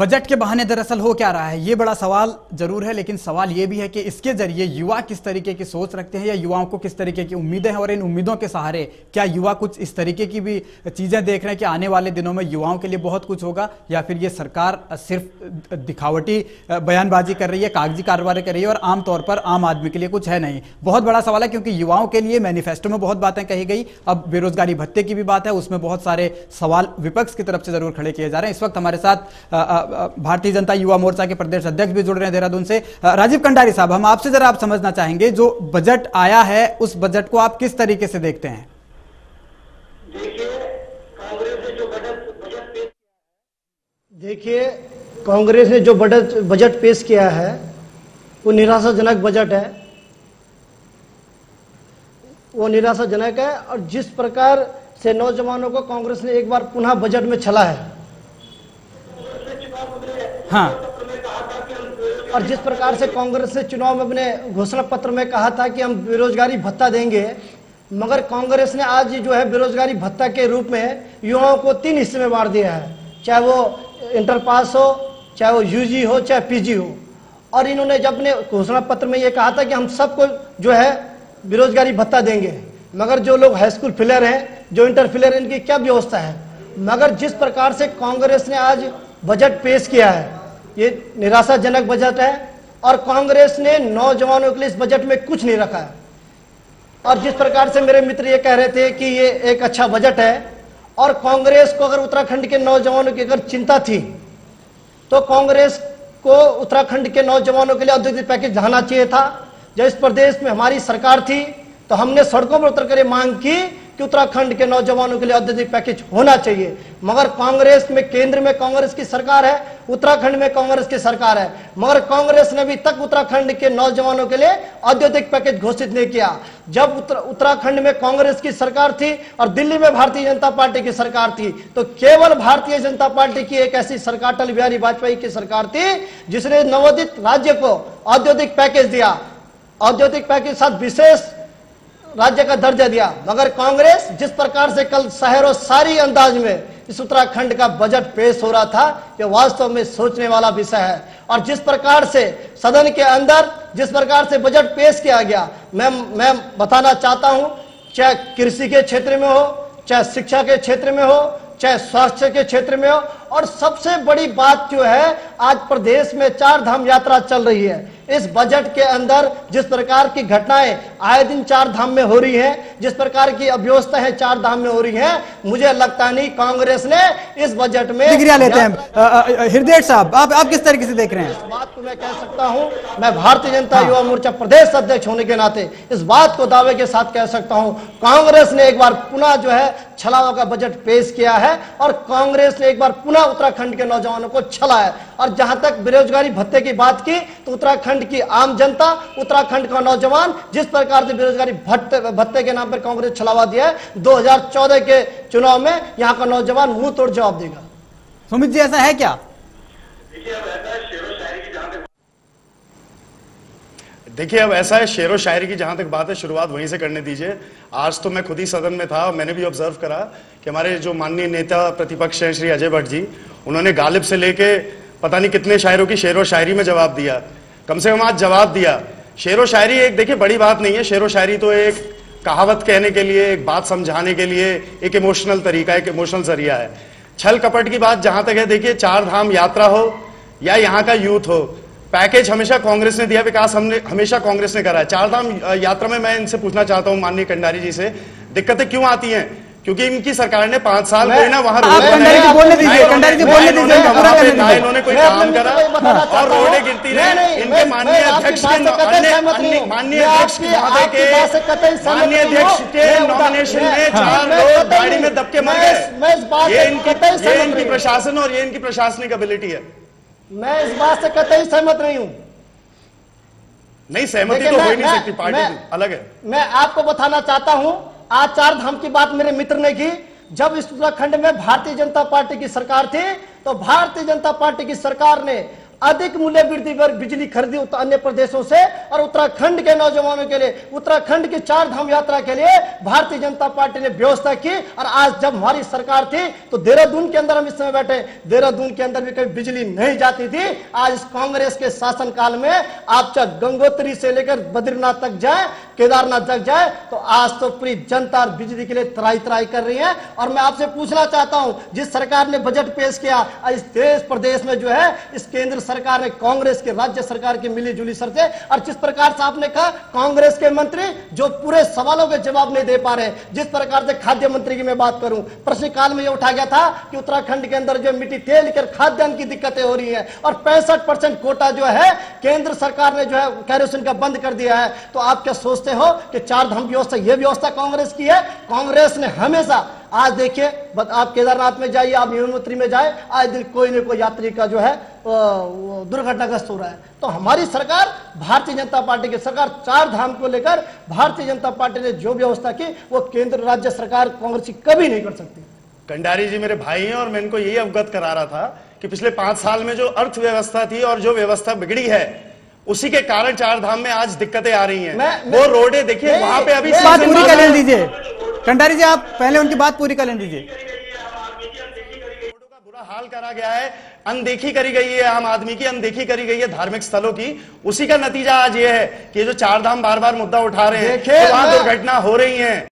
Budget के बहाने दरअसल हो क्या रहा है, ये बड़ा सवाल जरूर है, लेकिन सवाल ये भी है कि इसके जरिए युवा किस तरीके की सोच रखते हैं या युवाओं को किस तरीके की उम्मीदें हैं, और इन उम्मीदों के सहारे क्या युवा कुछ इस तरीके की भी चीजें देख रहे हैं कि आने वाले दिनों में युवाओं के लिए बहुत कुछ होगा, या फिर ये सरकार सिर्फ दिखावटी बयानबाजी कर रही है, कागजी कार्रवाई कर रही है और आमतौर पर आम आदमी के लिए कुछ है नहीं। बहुत बड़ा सवाल है, क्योंकि युवाओं के लिए मैनिफेस्टो में बहुत बातें कही गई, अब बेरोजगारी भत्ते की भी बात है, उसमें बहुत सारे सवाल विपक्ष की तरफ से जरूर खड़े किए जा रहे हैं। इस वक्त हमारे साथ भारतीय जनता युवा मोर्चा के प्रदेश अध्यक्ष भी जुड़ रहे हैं देहरादून से। राजीव कंडारी साहब, हम आपसे जरा आप समझना चाहेंगे, जो बजट आया है उस बजट को आप किस तरीके से देखते हैं? देखिए, कांग्रेस ने जो बजट पेश किया है वो निराशाजनक बजट है, वो निराशाजनक है। और जिस प्रकार से नौजवानों को कांग्रेस ने एक बार पुनः बजट में छला है, हाँ, और जिस प्रकार से कांग्रेस ने चुनाव में अपने घोषणा पत्र में कहा था कि हम बेरोजगारी भत्ता देंगे, मगर कांग्रेस ने आज जो है बेरोजगारी भत्ता के रूप में युवाओं को 3 हिस्से में बांट दिया है, चाहे वो इंटर पास हो, चाहे वो यूजी हो, चाहे पीजी हो। और इन्होंने जब अपने घोषणा पत्र में ये कहा था कि हम सबको जो है बेरोजगारी भत्ता देंगे, मगर जो लोग हाई स्कूल फेलियर हैं, जो इंटर फेलियर, इनकी क्या व्यवस्था है? मगर जिस प्रकार से कांग्रेस ने आज बजट पेश किया है, ये निराशाजनक बजट है, और कांग्रेस ने नौजवानों के लिए इस बजट में कुछ नहीं रखा है। और जिस प्रकार से मेरे मित्र ये कह रहे थे कि ये एक अच्छा बजट है, और कांग्रेस को अगर उत्तराखंड के नौजवानों की अगर चिंता थी तो कांग्रेस को उत्तराखंड के नौजवानों के लिए औद्योगिक पैकेज लाना चाहिए था। जब इस प्रदेश में हमारी सरकार थी तो हमने सड़कों पर उतर कर मांग की कि उत्तराखंड के नौजवानों के लिए औद्योगिक पैकेज होना चाहिए, मगर कांग्रेस में केंद्र में कांग्रेस की सरकार है, उत्तराखंड में कांग्रेस की सरकार है, मगर कांग्रेस ने अभी तक उत्तराखंड के नौजवानों के लिए औद्योगिक पैकेज घोषित नहीं किया। जब उत्तराखंड में कांग्रेस की सरकार थी और दिल्ली में भारतीय जनता पार्टी की सरकार थी, तो केवल भारतीय जनता पार्टी की एक ऐसी सरकार अटल बिहारी वाजपेयी की सरकार थी जिसने नवोदित राज्य को औद्योगिक पैकेज दिया, औद्योगिक पैकेज साथ विशेष राज्य का दर्जा दिया। मगर कांग्रेस जिस प्रकार से कल शहरों सारी अंदाज में इस उत्तराखंड का बजट पेश हो रहा था, यह वास्तव में सोचने वाला विषय है। और जिस प्रकार से सदन के अंदर जिस प्रकार से बजट पेश किया गया, मैं बताना चाहता हूं, चाहे कृषि के क्षेत्र में हो, चाहे शिक्षा के क्षेत्र में हो, चाहे स्वास्थ्य के क्षेत्र में हो, और सबसे बड़ी बात जो है, आज प्रदेश में 4 धाम यात्रा चल रही है। इस बजट के अंदर जिस प्रकार की घटनाएं आए दिन 4 धाम में हो रही हैं, जिस प्रकार की अव्यवस्था है 4 धाम में हो रही है, मुझे लगता नहीं कांग्रेस ने इस बजट में डिग्रियां लेते हैं। हृदय साहब, आप किस तरीके से देख रहे हैं? इस बात को मैं कह सकता हूं, मैं भारतीय जनता युवा मोर्चा प्रदेश अध्यक्ष होने के नाते इस बात को दावे के साथ कह सकता हूं, कांग्रेस ने एक बार पुनः जो है छलावा का बजट पेश किया है, और कांग्रेस ने एक बार पुनः उत्तराखंड के नौजवानों को छला है। और जहां तक बेरोजगारी भत्ते की बात की, तो उत्तराखंड की आम जनता, उत्तराखंड का नौजवान जिस प्रकार से बेरोजगारी भत्ते के नाम पर कांग्रेस छलावा दिया है, 2014 के चुनाव में यहां का नौजवान मुंह तोड़ जवाब देगा। सुमित जी, ऐसा है क्या? देखिए, अब ऐसा है, शेरो शायरी की जहां तक बात है, शुरुआत वहीं से करने दीजिए। आज तो मैं खुद ही सदन में था, मैंने भी ऑब्जर्व करा कि हमारे जो माननीय नेता प्रतिपक्ष हैं श्री अजय भट्ट जी, उन्होंने गालिब से लेके पता नहीं कितने शायरों की शेरो शायरी में जवाब दिया। कम से कम आज जवाब दिया। शेरो शायरी एक, देखिए, बड़ी बात नहीं है। शेरो शायरी तो एक कहावत कहने के लिए, एक बात समझाने के लिए एक इमोशनल तरीका, एक इमोशनल जरिया है। छल कपट की बात जहां तक है, देखिए, 4 धाम यात्रा हो या यहाँ का यूथ हो, पैकेज हमेशा कांग्रेस ने दिया, विकास हमने हमेशा कांग्रेस ने करा है। 4 धाम यात्रा में मैं इनसे पूछना चाहता हूं, माननीय कंडारी जी से, दिक्कतें क्यों आती हैं? क्योंकि इनकी सरकार ने 5 साल कोई ना वहां कंडारी जी बोलने दीजिए, कंडारी जी बोलने दीजिए, ना इन्होंने कोई काम करा और रोडें गिरती रही। इनके माननीय अध्यक्ष के नॉमिनेशन में 4 लोग गाड़ी में दबके मर गए। ये इनकी प्रशासन और ये इनकी प्रशासनिक एबिलिटी है। मैं इस बात से कतई सहमत नहीं हूं। नहीं, सहमति तो हो ही नहीं सकती, पार्टी अलग है। मैं आपको बताना चाहता हूं, आज 4 धाम की बात मेरे मित्र ने की। जब इस उत्तराखंड में भारतीय जनता पार्टी की सरकार थी, तो भारतीय जनता पार्टी की सरकार ने अधिक मूल्य वृद्धि पर बिजली खरीदी अन्य प्रदेशों से, और उत्तराखंड के नौजवानों के लिए, उत्तराखंड की 4 धाम यात्रा के लिए भारतीय जनता पार्टी ने व्यवस्था की। और आज जब हमारी सरकार थी तो देहरादून के अंदर हम इस समय बैठे, देहरादून के अंदर भी कभी बिजली नहीं जाती थी। आज इस कांग्रेस के शासनकाल में आप चाहे गंगोत्री से लेकर बद्रीनाथ तक जाए, केदारनाथ तक जाए, तो आज तो पूरी जनता बिजली के लिए त्राई त्राई कर रही है। और मैं आपसे पूछना चाहता हूं, जिस सरकार ने बजट पेश किया, इस देश प्रदेश में जो है इस केंद्र सरकार ने कांग्रेस के राज्य सरकार की मिली जुली शर्तें, और जिस प्रकार से आपने कहा कांग्रेस के मंत्री जो पूरे सवालों के जवाब नहीं दे पा रहे, जिस प्रकार से खाद्य मंत्री की मैं बात करूं, प्रश्नकाल में यह उठा गया था कि उत्तराखंड के अंदर जो मिट्टी तेल कर खाद्यान्न की दिक्कतें हो रही है, और 65% कोटा जो है केंद्र सरकार ने जो है कैरोसिन का बंद कर दिया है। तो आप क्या सोचते हो कि 4 धाम व्यवस्था, यह व्यवस्था कांग्रेस की है? कांग्रेस ने हमेशा, आज देखिए आप केदारनाथ में जाइए, आप यमुनोत्री में जाए, आज दिन कोई न कोई यात्री का जो है दुर्घटनाग्रस्त हो रहा है। तो हमारी सरकार, भारतीय जनता पार्टी की सरकार, 4 धाम को लेकर भारतीय जनता पार्टी ने जो व्यवस्था की वो केंद्र राज्य सरकार कांग्रेस की कभी नहीं कर सकती। कंडारी जी मेरे भाई हैं और मैं इनको यही अवगत करा रहा था कि पिछले 5 साल में जो अर्थव्यवस्था थी और जो व्यवस्था बिगड़ी है, उसी के कारण 4 धाम में आज दिक्कतें आ रही हैं। वो रोडे देखिए, वहां पे अभी बात पूरी कर लेने दीजिए कंडारी जी, आप पहले उनकी बात पूरी कर लेने दीजिए। बुरा हाल करा गया है, अनदेखी करी गई है, आम आदमी की अनदेखी करी गई है धार्मिक स्थलों की। उसी का नतीजा आज ये है कि जो 4 धाम बार बार मुद्दा उठा रहे हैं, तो वहां दुर्घटना हो रही है।